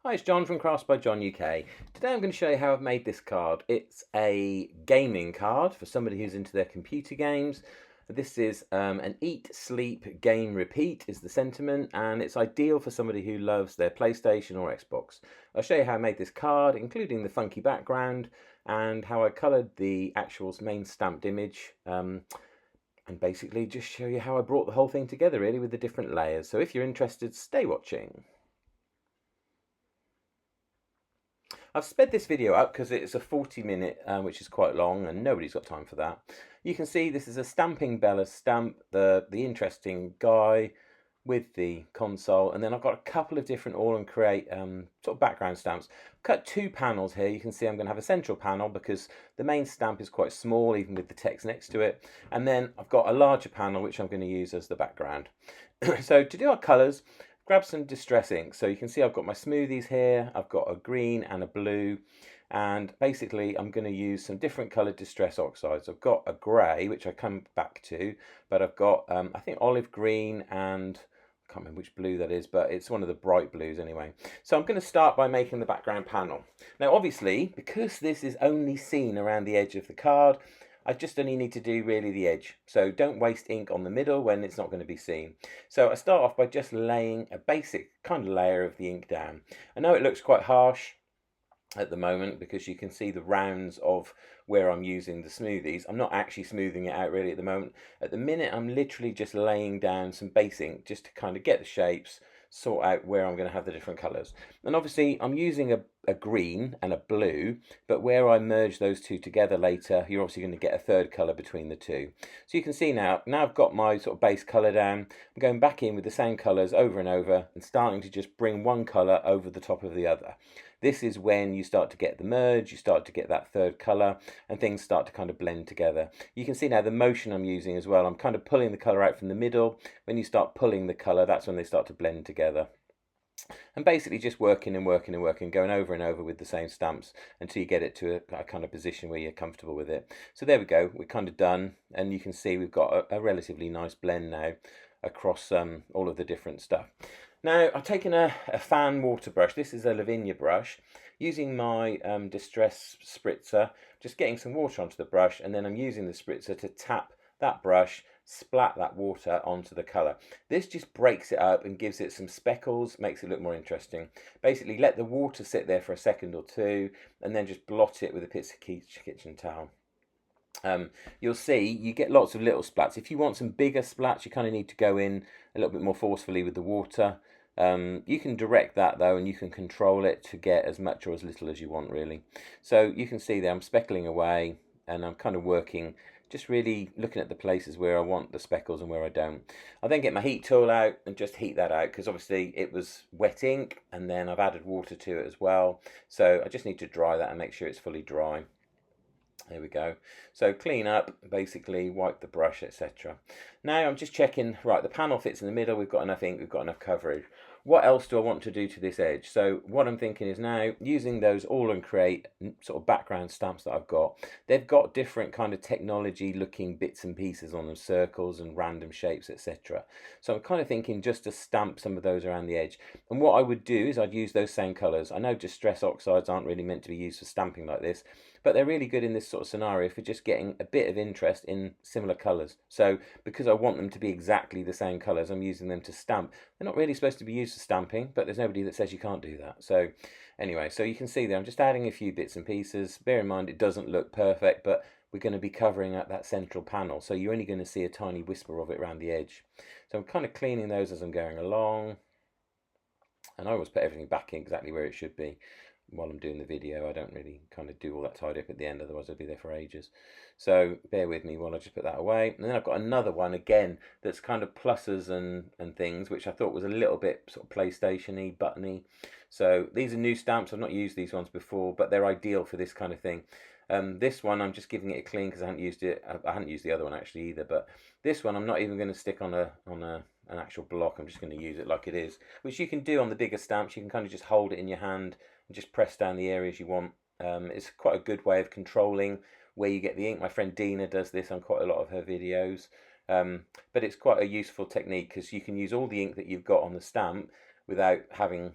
Hi, it's John from Crafts by John UK. Today I'm going to show you how I've made this card. It's a gaming card for somebody who's into their computer games. This is an eat, sleep, game, repeat is the sentiment, and it's ideal for somebody who loves their PlayStation or Xbox. I'll show you how I made this card, including the funky background, and how I coloured the actual main stamped image, and basically just show you how I brought the whole thing together really with the different layers. So if you're interested, stay watching. I've sped this video up because it's a 40-minute, which is quite long, and nobody's got time for that. You can see this is a Stamping Bella stamp, the interesting guy with the console, and then I've got a couple of different all and create sort of background stamps. I've cut two panels here. You can see I'm going to have a central panel because the main stamp is quite small, even with the text next to it, and then I've got a larger panel which I'm going to use as the background. So to do our colours, grab some Distress ink. So you can see I've got my smoothies here, I've got a green and a blue, and basically I'm going to use some different coloured Distress Oxides. I've got a grey, which I come back to, but I've got I think olive green and I can't remember which blue that is, but it's one of the bright blues anyway. So I'm going to start by making the background panel. Now obviously, because this is only seen around the edge of the card, I just only need to do really the edge. So don't waste ink on the middle when it's not going to be seen. So I start off by just laying a basic kind of layer of the ink down. I know it looks quite harsh at the moment because you can see the rounds of where I'm using the smoothies. I'm not actually smoothing it out really at the moment. At the minute I'm literally just laying down some base ink just to kind of get the shapes, sort out where I'm going to have the different colours. And obviously I'm using a green and a blue, but where I merge those two together later, you're obviously going to get a third colour between the two. So you can see now I've got my sort of base colour down. I'm going back in with the same colours over and over and starting to just bring one colour over the top of the other. This is when you start to get the merge, you start to get that third colour, and things start to kind of blend together. You can see now the motion I'm using as well. I'm kind of pulling the colour out from the middle. When you start pulling the colour, that's when they start to blend together. And basically just working and working and working, going over and over with the same stamps until you get it to a kind of position where you're comfortable with it. So there we go, we're kind of done, and you can see we've got a relatively nice blend now across all of the different stuff. Now I've taken a fan water brush. This is a Lavinia brush. Using my Distress spritzer, just getting some water onto the brush, and then I'm using the spritzer to tap that brush, splat that water onto the colour. This just breaks it up and gives it some speckles, makes it look more interesting. Basically let the water sit there for a second or two and then just blot it with a piece of kitchen towel. You'll see you get lots of little splats. If you want some bigger splats, you kind of need to go in a little bit more forcefully with the water. You can direct that though, and you can control it to get as much or as little as you want really. So you can see there I'm speckling away and I'm kind of working, just really looking at the places where I want the speckles and where I don't. I'll then get my heat tool out and just heat that out because obviously it was wet ink and then I've added water to it as well. So I just need to dry that and make sure it's fully dry. There we go. So clean up, basically wipe the brush, etc. Now I'm just checking, right, the panel fits in the middle, we've got enough ink, we've got enough coverage. What else do I want to do to this edge? So what I'm thinking is now using those all and create sort of background stamps that I've got, they've got different kind of technology looking bits and pieces on them, circles and random shapes, etc. So I'm kind of thinking just to stamp some of those around the edge. And what I would do is I'd use those same colours. I know Distress Oxides aren't really meant to be used for stamping like this, but they're really good in this sort of scenario for just getting a bit of interest in similar colours. So because I want them to be exactly the same colours, I'm using them to stamp. They're not really supposed to be used for stamping, but there's nobody that says you can't do that. So anyway, so you can see there I'm just adding a few bits and pieces. Bear in mind it doesn't look perfect, but we're going to be covering up that central panel, so you're only going to see a tiny whisper of it around the edge. So I'm kind of cleaning those as I'm going along, and I always put everything back in exactly where it should be while I'm doing the video. I don't really kind of do all that tidy up at the end, otherwise I'd be there for ages. So bear with me while I just put that away. And then I've got another one again that's kind of pluses and things, which I thought was a little bit sort of PlayStation-y, buttony. So these are new stamps. I've not used these ones before, but they're ideal for this kind of thing. This one I'm just giving it a clean because I haven't used it. I haven't used the other one actually either, but this one I'm not even going to stick on an actual block. I'm just going to use it like it is, which you can do on the bigger stamps. You can kind of just hold it in your hand and just press down the areas you want. It's quite a good way of controlling where you get the ink. My friend Dina does this on quite a lot of her videos, but it's quite a useful technique because you can use all the ink that you've got on the stamp without having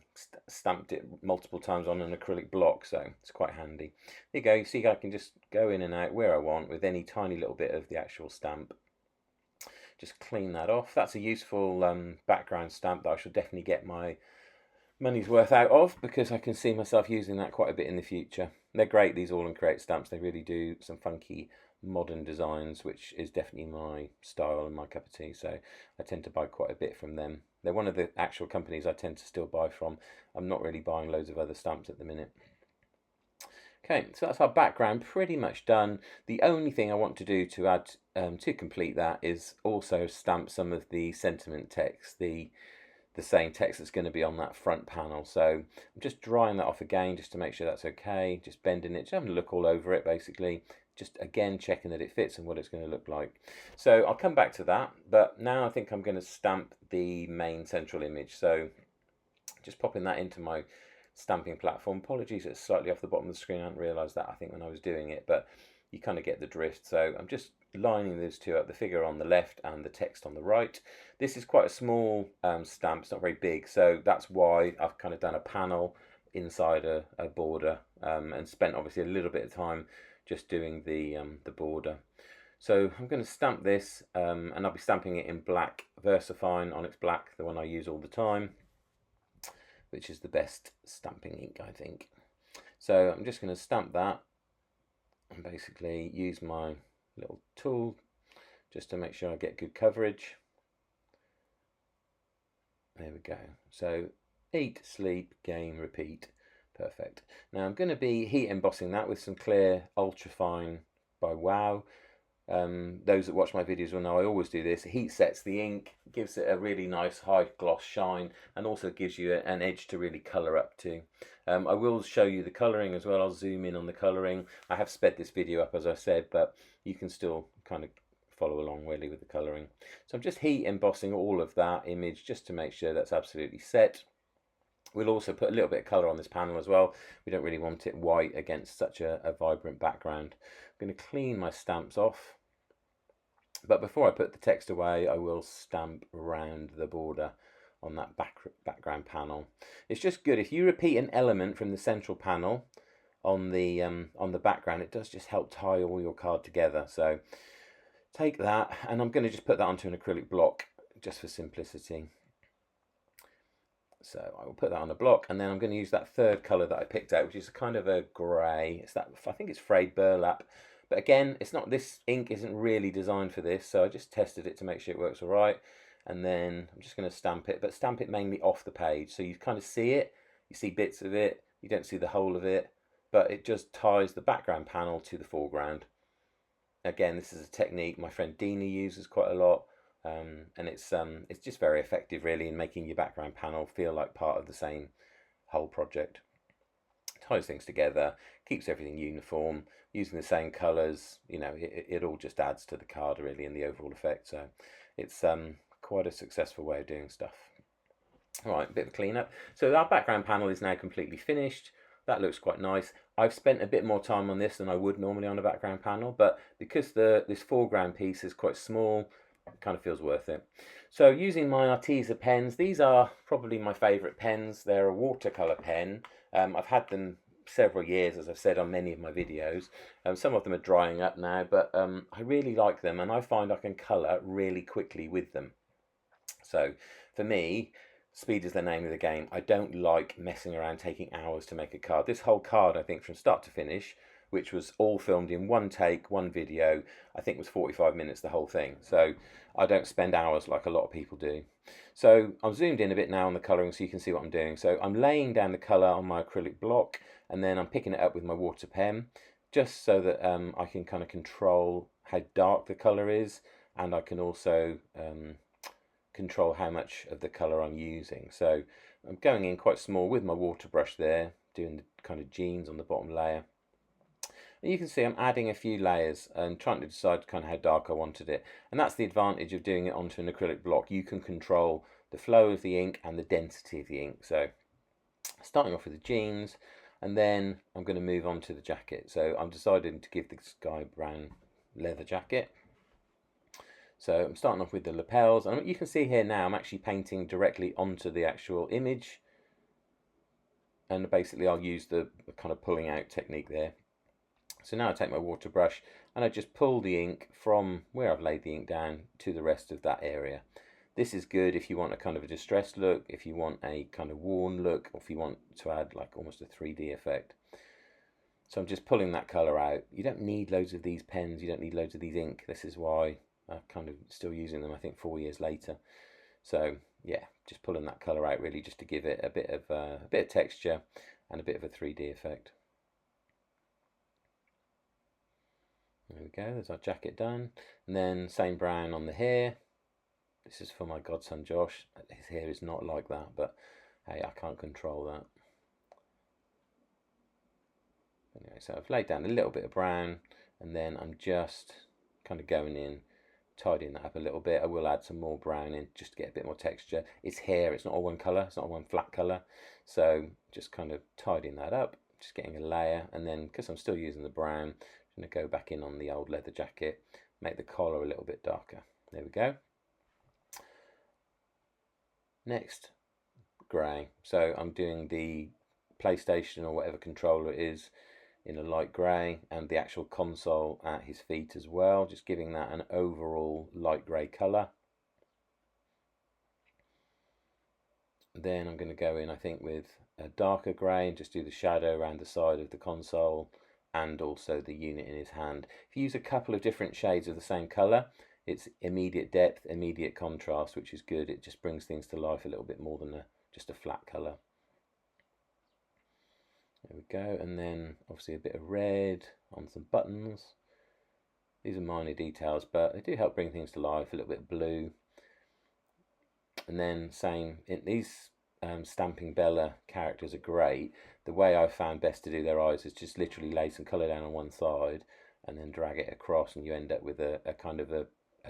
stamped it multiple times on an acrylic block, so it's quite handy. There you go, you see I can just go in and out where I want with any tiny little bit of the actual stamp. Just clean that off. That's a useful background stamp that I shall definitely get my money's worth out of, because I can see myself using that quite a bit in the future. They're great, these all and create stamps. They really do some funky modern designs, which is definitely my style and my cup of tea, so I tend to buy quite a bit from them. They're one of the actual companies I tend to still buy from. I'm not really buying loads of other stamps at the minute. Okay, so that's our background pretty much done. The only thing I want to do to add to complete that is also stamp some of the sentiment text, the same text that's going to be on that front panel. So I'm just drying that off again just to make sure that's okay, just bending it, just having a look all over it basically, just again checking that it fits and what it's going to look like. So I'll come back to that, but now I think I'm going to stamp the main central image. So just popping that into my stamping platform. Apologies, it's slightly off the bottom of the screen. I hadn't realised that, I think, when I was doing it, but you kind of get the drift. So I'm just lining those two up, the figure on the left and the text on the right. This is quite a small stamp, it's not very big, so that's why I've kind of done a panel inside a border and spent obviously a little bit of time just doing the border. So I'm going to stamp this and I'll be stamping it in black VersaFine Onyx Black, the one I use all the time, which is the best stamping ink, I think. So I'm just going to stamp that and basically use my little tool just to make sure I get good coverage. There we go. So eat, sleep, game, repeat. Perfect. Now I'm going to be heat embossing that with some clear ultrafine by Wow. Those that watch my videos will know I always do this. It heat sets the ink, gives it a really nice high gloss shine, and also gives you an edge to really colour up to. I will show you the colouring as well. I'll zoom in on the colouring. I have sped this video up, as I said, but you can still kind of follow along really with the colouring. So I'm just heat embossing all of that image just to make sure that's absolutely set. We'll also put a little bit of colour on this panel as well. We don't really want it white against such a vibrant background. I'm going to clean my stamps off. But before I put the text away, I will stamp around the border on that background panel. It's just good if you repeat an element from the central panel on the background. It does just help tie all your card together. So take that, and I'm going to just put that onto an acrylic block just for simplicity. So I will put that on a block, and then I'm going to use that third colour that I picked out, which is kind of a grey. It's that, I think it's frayed burlap. But again, it's not, this ink isn't really designed for this, so I just tested it to make sure it works all right. And then I'm just going to stamp it, but stamp it mainly off the page. So you kind of see it, you see bits of it, you don't see the whole of it, but it just ties the background panel to the foreground. Again, this is a technique my friend Dina uses quite a lot. And it's just very effective really in making your background panel feel like part of the same whole project. Ties things together, keeps everything uniform, using the same colours, you know, it all just adds to the card really and the overall effect. So it's quite a successful way of doing stuff. Alright, a bit of a clean up. So our background panel is now completely finished. That looks quite nice. I've spent a bit more time on this than I would normally on a background panel, but because this foreground piece is quite small, it kind of feels worth it. So using my Arteza pens, these are probably my favourite pens. They're a watercolour pen. I've had them several years, as I've said on many of my videos. Some of them are drying up now, but I really like them, and I find I can colour really quickly with them. So for me, speed is the name of the game. I don't like messing around, taking hours to make a card. This whole card, I think, from start to finish, which was all filmed in one take, one video, I think was 45 minutes, the whole thing. So I don't spend hours like a lot of people do. So I'm zoomed in a bit now on the colouring so you can see what I'm doing. So I'm laying down the colour on my acrylic block, and then I'm picking it up with my water pen, just so that I can kind of control how dark the colour is, and I can also control how much of the colour I'm using. So I'm going in quite small with my water brush there, doing the kind of jeans on the bottom layer. And you can see I'm adding a few layers and trying to decide kind of how dark I wanted it. And that's the advantage of doing it onto an acrylic block. You can control the flow of the ink and the density of the ink. So starting off with the jeans, and then I'm going to move on to the jacket. So I'm deciding to give this guy brown leather jacket. So I'm starting off with the lapels, and you can see here now I'm actually painting directly onto the actual image, and basically I'll use the kind of pulling out technique there. So now I take my water brush and I just pull the ink from where I've laid the ink down to the rest of that area. This is good if you want a kind of a distressed look, if you want a kind of worn look, or if you want to add like almost a 3D effect. So I'm just pulling that colour out. You don't need loads of these pens, you don't need loads of these ink. This is why I'm kind of still using them, I think 4 years later. So yeah, just pulling that colour out really just to give it a bit of texture and a bit of a 3D effect. There we go, there's our jacket done. And then same brown on the hair. This is for my godson Josh. His hair is not like that, but hey, I can't control that. Anyway, so I've laid down a little bit of brown, and then I'm just kind of going in, tidying that up a little bit. I will add some more brown in just to get a bit more texture. It's hair, it's not all one colour, it's not all one flat colour. So just kind of tidying that up, just getting a layer, and then because I'm still using the brown, I'm going to go back in on the old leather jacket, make the collar a little bit darker. There we go. Next, grey. So I'm doing the PlayStation or whatever controller it is in a light grey, and the actual console at his feet as well, just giving that an overall light grey colour. Then I'm going to go in, I think, with a darker grey and just do the shadow around the side of the console and also the unit in his hand. If you use a couple of different shades of the same colour, it's immediate depth, immediate contrast, which is good. It just brings things to life a little bit more than just a flat colour. There we go, and then obviously a bit of red on some buttons. These are minor details, but they do help bring things to life. A little bit of blue, and then same in these Stamping Bella characters are great. The way I've found best to do their eyes is just literally lay some colour down on one side and then drag it across, and you end up with a kind of a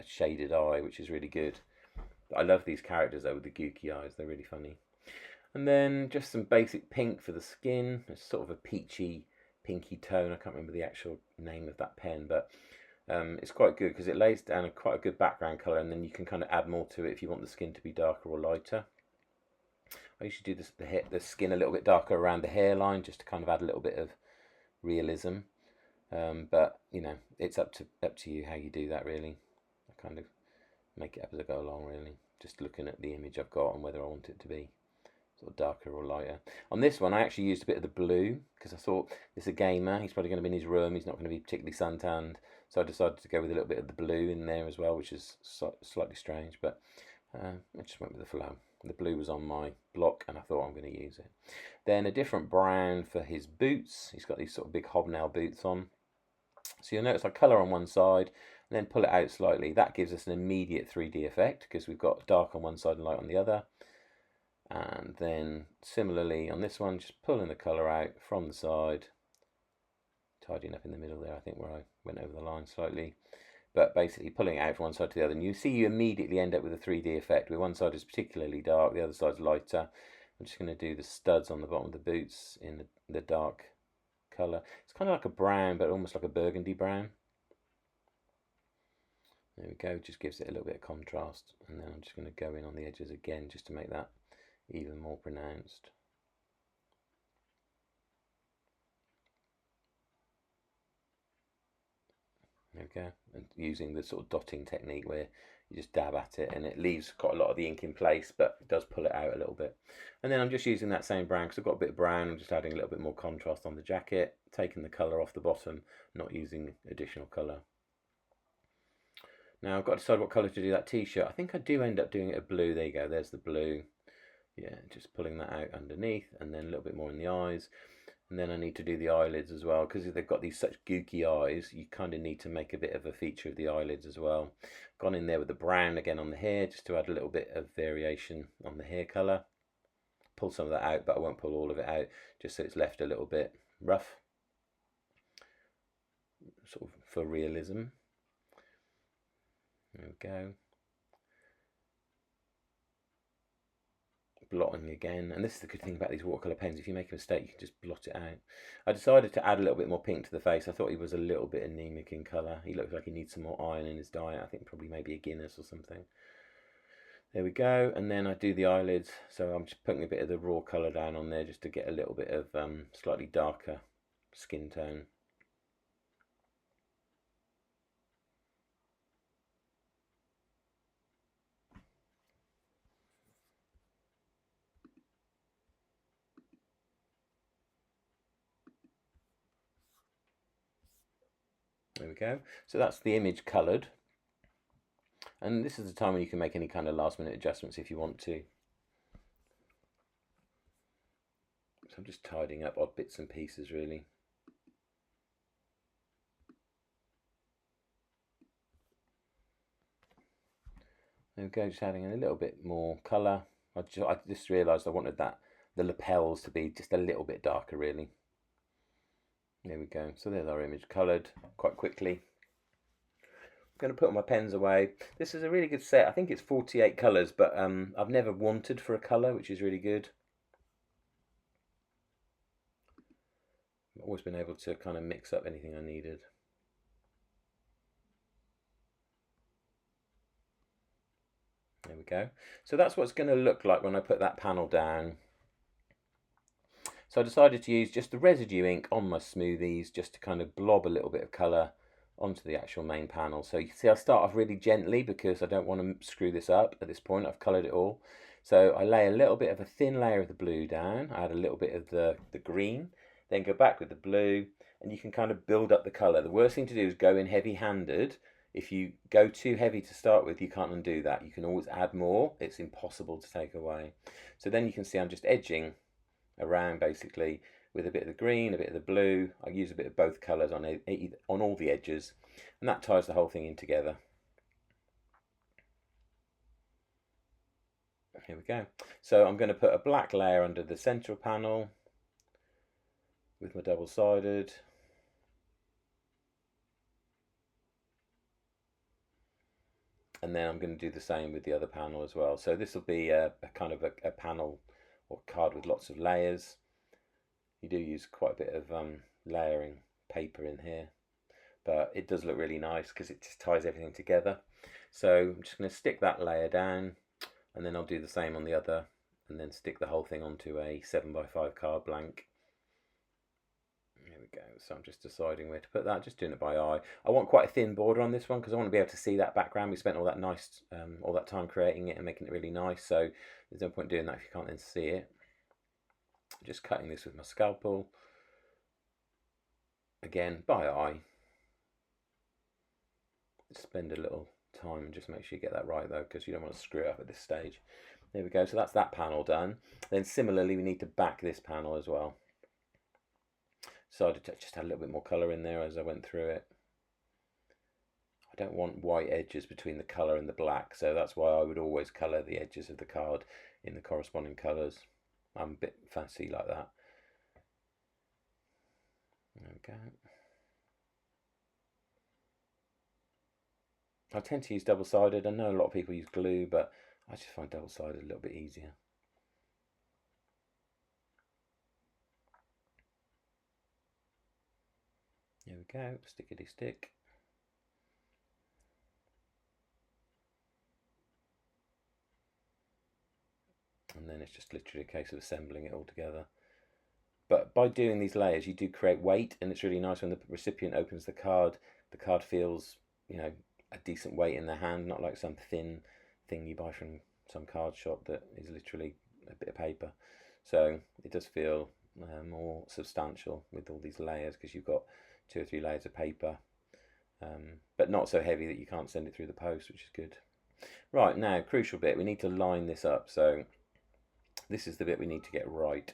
shaded eye, which is really good. I love these characters though with the gooky eyes, they're really funny. And then just some basic pink for the skin. It's sort of a peachy, pinky tone. I can't remember the actual name of that pen, but it's quite good because it lays down quite a good background colour, and then you can kind of add more to it if you want the skin to be darker or lighter. I usually do the skin a little bit darker around the hairline just to kind of add a little bit of realism. But you know, it's up to you how you do that really. I kind of make it up as I go along really, just looking at the image I've got and whether I want it to be sort of darker or lighter. On this one I actually used a bit of the blue because I thought this is a gamer, he's probably going to be in his room, he's not going to be particularly suntanned, so I decided to go with a little bit of the blue in there as well, which is slightly strange, but I just went with the flow. The blue was on my block and I thought I'm going to use it. Then a different brown for his boots. He's got these sort of big hobnail boots on. So you'll notice I colour on one side and then pull it out slightly. That gives us an immediate 3D effect because we've got dark on one side and light on the other. And then similarly on this one, just pulling the colour out from the side, tidying up in the middle there, I think, where I went over the line slightly. But basically pulling it out from one side to the other, and you see you immediately end up with a 3D effect where one side is particularly dark, the other side's lighter. I'm just going to do the studs on the bottom of the boots in the dark colour. It's kind of like a brown, but almost like a burgundy brown. There we go, just gives it a little bit of contrast. And then I'm just going to go in on the edges again just to make that even more pronounced. There we go, and using the sort of dotting technique where you just dab at it and it leaves quite a lot of the ink in place, but it does pull it out a little bit. And then I'm just using that same brown because I've got a bit of brown. I'm just adding a little bit more contrast on the jacket, taking the colour off the bottom, not using additional colour. Now I've got to decide what colour to do that t-shirt. I think I do end up doing it a blue. There you go, there's the blue. Yeah, just pulling that out underneath, and then a little bit more in the eyes. And then I need to do the eyelids as well, because they've got these such gooky eyes, you kind of need to make a bit of a feature of the eyelids as well. Gone in there with the brown again on the hair, just to add a little bit of variation on the hair colour. Pull some of that out, but I won't pull all of it out, just so it's left a little bit rough, sort of for realism. There we go. blotting again. And this is the good thing about these watercolour pens. If you make a mistake, you can just blot it out. I decided to add a little bit more pink to the face. I thought he was a little bit anemic in colour. He looks like he needs some more iron in his diet. I think probably maybe a Guinness or something. There we go. And then I do the eyelids. So I'm just putting a bit of the raw colour down on there just to get a little bit of slightly darker skin tone. There we go. So that's the image coloured. And this is the time when you can make any kind of last minute adjustments if you want to. So I'm just tidying up odd bits and pieces really. There we go, just adding in a little bit more colour. I just realised I wanted the lapels to be just a little bit darker really. There we go. So there's our image coloured quite quickly. I'm going to put my pens away. This is a really good set. I think it's 48 colours, but I've never wanted for a colour, which is really good. I've always been able to kind of mix up anything I needed. There we go. So that's what it's going to look like when I put that panel down. So I decided to use just the residue ink on my smoothies just to kind of blob a little bit of colour onto the actual main panel. So you can see I start off really gently because I don't want to screw this up at this point. I've coloured it all. So I lay a little bit of a thin layer of the blue down, I add a little bit of the green, then go back with the blue, and you can kind of build up the colour. The worst thing to do is go in heavy-handed. If you go too heavy to start with, you can't undo that. You can always add more. It's impossible to take away. So then you can see I'm just edging around basically with a bit of the green, a bit of the blue. I use a bit of both colours on all the edges, and that ties the whole thing in together. Here we go. So I'm going to put a black layer under the central panel with my double-sided. And then I'm going to do the same with the other panel as well. So this will be a kind of a panel or card with lots of layers. You do use quite a bit of layering paper in here, but it does look really nice because it just ties everything together. So I'm just going to stick that layer down, and then I'll do the same on the other, and then stick the whole thing onto a 7x5 card blank. There we go. So I'm just deciding where to put that, just doing it by eye. I want quite a thin border on this one because I want to be able to see that background. We spent all that time creating it and making it really nice, so there's no point doing that if you can't then see it. Just cutting this with my scalpel. Again, by eye. Spend a little time and just make sure you get that right though, because you don't want to screw it up at this stage. There we go. So that's that panel done. Then similarly, we need to back this panel as well. Decided to just add a little bit more colour in there as I went through it. I don't want white edges between the colour and the black, so that's why I would always colour the edges of the card in the corresponding colours. I'm a bit fancy like that. There we go. I tend to use double-sided. I know a lot of people use glue, but I just find double-sided a little bit easier. There we go, stickety stick. And then it's just literally a case of assembling it all together. But by doing these layers, you do create weight, and it's really nice when the recipient opens the card feels, you know, a decent weight in their hand, not like some thin thing you buy from some card shop that is literally a bit of paper. So it does feel more substantial with all these layers because you've got 2 or 3 layers of paper, but not so heavy that you can't send it through the post, which is good. Right, now, crucial bit, we need to line this up. So this is the bit we need to get right.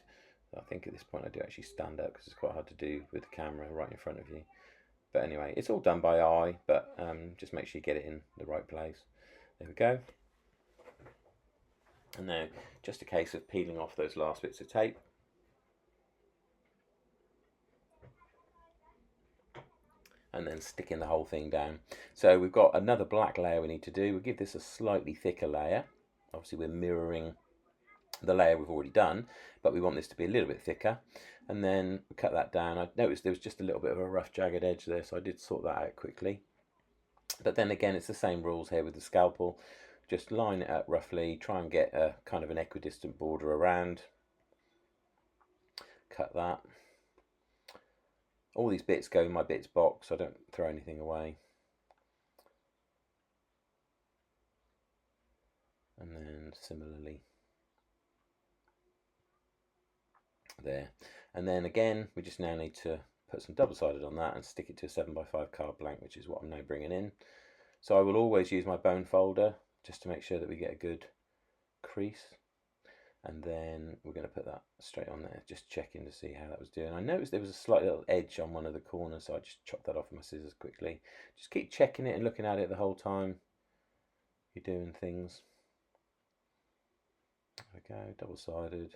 I think at this point I do actually stand up because it's quite hard to do with the camera right in front of you. But anyway, it's all done by eye, but just make sure you get it in the right place. There we go. And now, just a case of peeling off those last bits of tape. And then sticking the whole thing down. So we've got another black layer we need to do. We'll give this a slightly thicker layer. Obviously we're mirroring the layer we've already done, but we want this to be a little bit thicker. And then cut that down. I noticed there was just a little bit of a rough jagged edge there, so I did sort that out quickly. But then again, it's the same rules here with the scalpel. Just line it up roughly, try and get a kind of an equidistant border around. Cut that. All these bits go in my bits box, so I don't throw anything away. And then similarly there. And then again, we just now need to put some double-sided on that and stick it to a 7x5 card blank, which is what I'm now bringing in. So I will always use my bone folder just to make sure that we get a good crease. And then we're going to put that straight on there, just checking to see how that was doing. I noticed there was a slight little edge on one of the corners, so I just chopped that off with my scissors quickly. Just keep checking it and looking at it the whole time you're doing things. There we go, double-sided.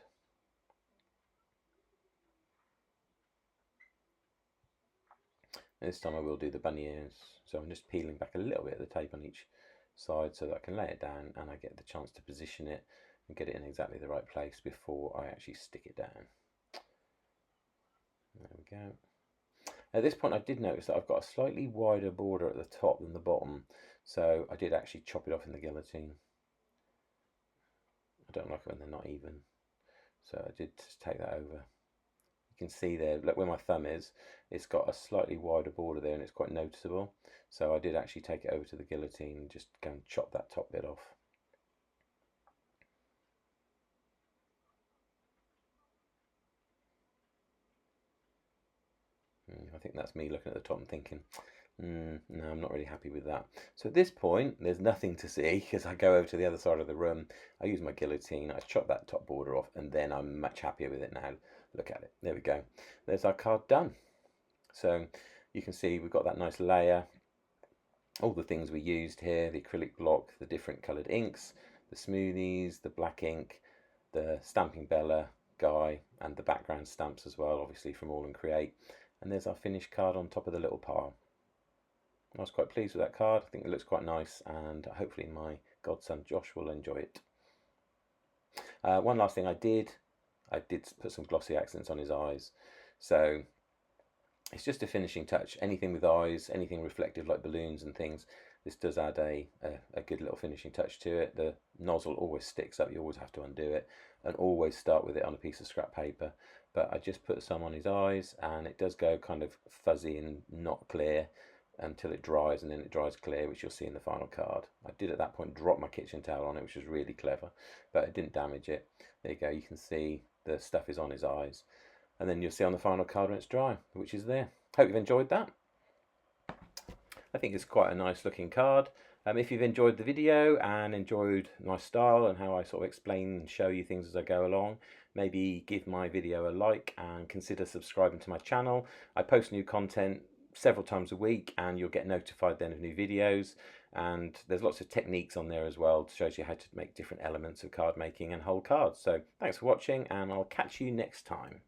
This time I will do the bunny ears, so I'm just peeling back a little bit of the tape on each side so that I can lay it down and I get the chance to position it and get it in exactly the right place before I actually stick it down. There we go. At this point I did notice that I've got a slightly wider border at the top than the bottom, so I did actually chop it off in the guillotine. I don't like it when they're not even, so I did just take that over. You can see there, look where my thumb is, it's got a slightly wider border there and it's quite noticeable. So I did actually take it over to the guillotine and just go and chop that top bit off. I think that's me looking at the top and thinking, no, I'm not really happy with that. So at this point, there's nothing to see because I go over to the other side of the room, I use my guillotine, I chop that top border off, and then I'm much happier with it now. Look at it, there we go. There's our card done. So you can see we've got that nice layer, all the things we used here, the acrylic block, the different coloured inks, the smoothies, the black ink, the Stamping Bella guy, and the background stamps as well, obviously from All and Create. And there's our finished card on top of the little pile. I was quite pleased with that card. I think it looks quite nice, and hopefully my godson Josh will enjoy it. One last thing I did put some glossy accents on his eyes. So it's just a finishing touch. Anything with eyes, anything reflective like balloons and things, this does add a good little finishing touch to it. The nozzle always sticks up, you always have to undo it, and always start with it on a piece of scrap paper. But I just put some on his eyes, and it does go kind of fuzzy and not clear until it dries, and then it dries clear, which you'll see in the final card. I did at that point drop my kitchen towel on it, which was really clever, but it didn't damage it. There you go, you can see the stuff is on his eyes. And then you'll see on the final card when it's dry, which is there. Hope you've enjoyed that. I think it's quite a nice looking card. If you've enjoyed the video and enjoyed my style and how I sort of explain and show you things as I go along, maybe give my video a like and consider subscribing to my channel. I post new content several times a week and you'll get notified then of new videos, and there's lots of techniques on there as well to show you how to make different elements of card making and whole cards. So thanks for watching, and I'll catch you next time.